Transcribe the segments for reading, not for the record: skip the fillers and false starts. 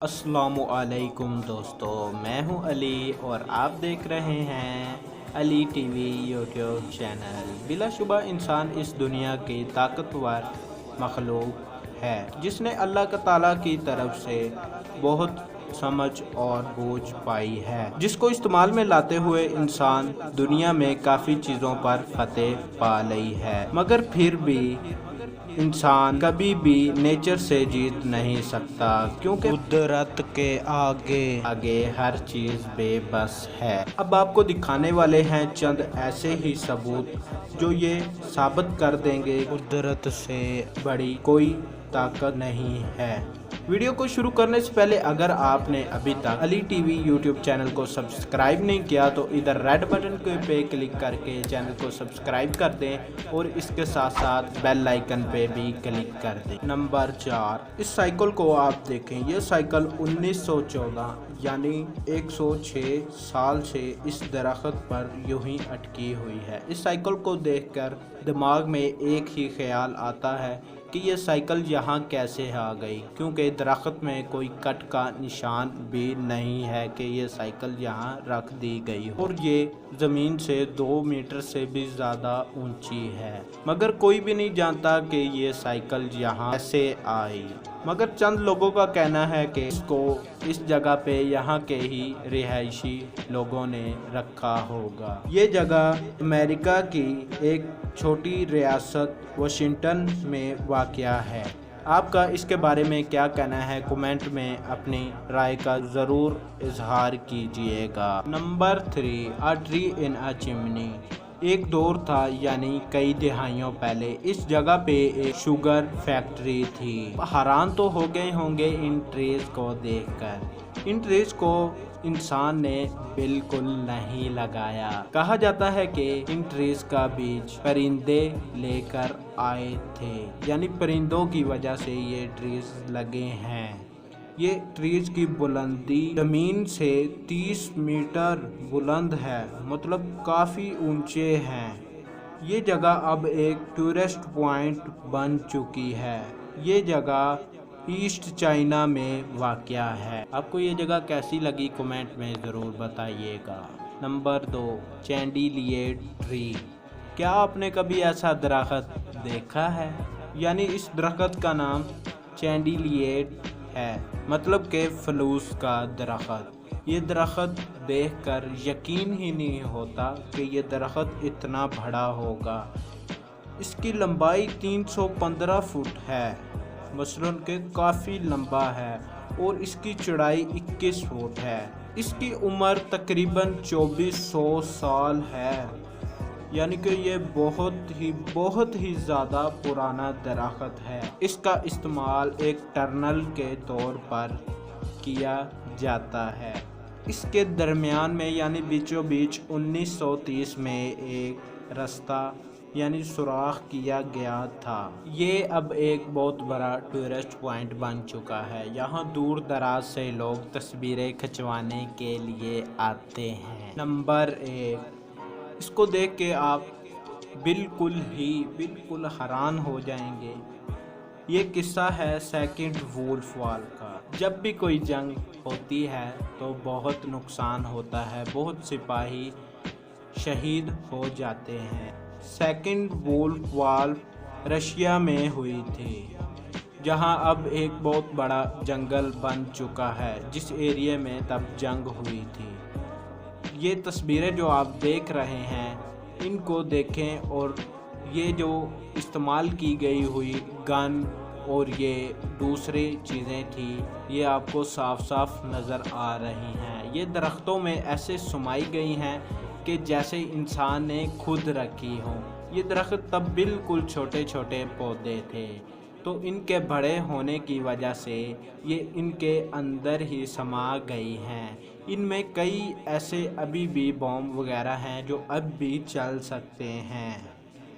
السلام علیکم دوستو، میں ہوں علی اور آپ دیکھ رہے ہیں علی ٹی وی یوٹیوب چینل۔ بلا شبہ انسان اس دنیا کی طاقتور مخلوق ہے جس نے اللہ تعالیٰ کی طرف سے بہت سمجھ اور بوجھ پائی ہے، جس کو استعمال میں لاتے ہوئے انسان دنیا میں کافی چیزوں پر فتح پا لی ہے، مگر پھر بھی انسان کبھی بھی نیچر سے جیت نہیں سکتا، کیونکہ قدرت کے آگے ہر چیز بے بس ہے۔ اب آپ کو دکھانے والے ہیں چند ایسے ہی ثبوت جو یہ ثابت کر دیں گے قدرت سے بڑی کوئی طاقت نہیں ہے۔ ویڈیو کو شروع کرنے سے پہلے اگر آپ نے ابھی تک علی ٹی وی یوٹیوب چینل کو سبسکرائب نہیں کیا تو ادھر ریڈ بٹن پہ کلک کر کے چینل کو سبسکرائب کر دیں اور اس کے ساتھ ساتھ بیل آئیکن پہ بھی کلک کر دیں۔ نمبر 4، اس سائیکل کو آپ دیکھیں، یہ سائیکل 1914 یعنی 106 سال سے اس درخت پر یوں ہی اٹکی ہوئی ہے۔ اس سائیکل کو دیکھ کر دماغ میں ایک ہی خیال آتا ہے کہ یہ سائیکل یہاں کیسے آ گئی، کیونکہ درخت میں کوئی کٹ کا نشان بھی نہیں ہے کہ یہ سائیکل یہاں رکھ دی گئی ہو، اور یہ زمین سے 2 میٹر سے بھی زیادہ اونچی ہے، مگر کوئی بھی نہیں جانتا کہ یہ سائیکل یہاں کیسے آئی۔ مگر چند لوگوں کا کہنا ہے کہ اس کو اس جگہ پہ یہاں کے ہی رہائشی لوگوں نے رکھا ہوگا۔ یہ جگہ امریکہ کی ایک چھوٹی ریاست واشنگٹن میں واقع ہے۔ آپ کا اس کے بارے میں کیا کہنا ہے؟ کمنٹ میں اپنی رائے کا ضرور اظہار کیجئے گا۔ Number 3، A tree in a chimney۔ ایک دور تھا، یعنی کئی دہائیوں پہلے، اس جگہ پہ ایک شوگر فیکٹری تھی۔ حیران تو ہو گئے ہوں گے ان ٹریز کو دیکھ کر۔ ان ٹریز کو انسان نے بالکل نہیں لگایا۔ کہا جاتا ہے کہ ان ٹریز کا بیج پرندے لے کر آئے تھے، یعنی پرندوں کی وجہ سے یہ ٹریز لگے ہیں۔ یہ ٹریز کی بلندی زمین سے 30 میٹر بلند ہے، مطلب کافی اونچے ہیں۔ یہ جگہ اب ایک ٹورسٹ پوائنٹ بن چکی ہے۔ یہ جگہ ایسٹ چائنا میں واقع ہے۔ آپ کو یہ جگہ کیسی لگی کمنٹ میں ضرور بتائیے گا۔ Number 2، چینڈیلیڈ tree. کیا آپ نے کبھی ایسا درخت دیکھا ہے؟ یعنی اس درخت کا نام چینڈیلیڈ ہے، مطلب کہ فلوس کا درخت۔ یہ درخت دیکھ کر یقین ہی نہیں ہوتا کہ یہ درخت اتنا بڑا ہوگا۔ اس کی لمبائی 315 فٹ ہے، مثلاً کہ کافی لمبا ہے، اور اس کی چوڑائی 21 فٹ ہے۔ اس کی عمر تقریباً 2400 سال ہے، یعنی کہ یہ بہت ہی زیادہ پرانا درخت ہے۔ اس کا استعمال ایک ٹنل کے طور پر کیا جاتا ہے۔ اس کے درمیان میں یعنی بیچوں بیچ 1930 میں ایک رستہ یعنی سوراخ کیا گیا تھا۔ یہ اب ایک بہت بڑا ٹورسٹ پوائنٹ بن چکا ہے۔ یہاں دور دراز سے لوگ تصویریں کھنچوانے کے لیے آتے ہیں۔ نمبر 1، اس کو دیکھ کے آپ بالکل حیران ہو جائیں گے۔ یہ قصہ ہے سیکنڈ وولف وار کا۔ جب بھی کوئی جنگ ہوتی ہے تو بہت نقصان ہوتا ہے، بہت سپاہی شہید ہو جاتے ہیں۔ سیکنڈ وولف وار رشیا میں ہوئی تھی، جہاں اب ایک بہت بڑا جنگل بن چکا ہے، جس ایریے میں تب جنگ ہوئی تھی۔ یہ تصویریں جو آپ دیکھ رہے ہیں ان کو دیکھیں، اور یہ جو استعمال کی گئی ہوئی گن اور یہ دوسری چیزیں تھیں، یہ آپ کو صاف صاف نظر آ رہی ہیں۔ یہ درختوں میں ایسے سمائی گئی ہیں کہ جیسے انسان نے خود رکھی ہوں۔ یہ درخت تب بالکل چھوٹے چھوٹے پودے تھے، تو ان کے بڑے ہونے کی وجہ سے یہ ان کے اندر ہی سما گئی ہیں۔ ان میں کئی ایسے ابھی بھی بم وغیرہ ہیں جو اب بھی چل سکتے ہیں۔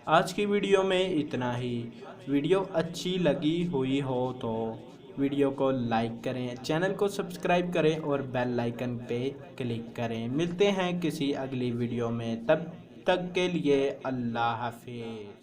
آج کی ویڈیو میں اتنا ہی۔ ویڈیو اچھی لگی ہوئی ہو تو ویڈیو کو لائک کریں، چینل کو سبسکرائب کریں اور بیل آئیکن پہ کلک کریں۔ ملتے ہیں کسی اگلی ویڈیو میں، تب تک کے لیے اللہ حافظ۔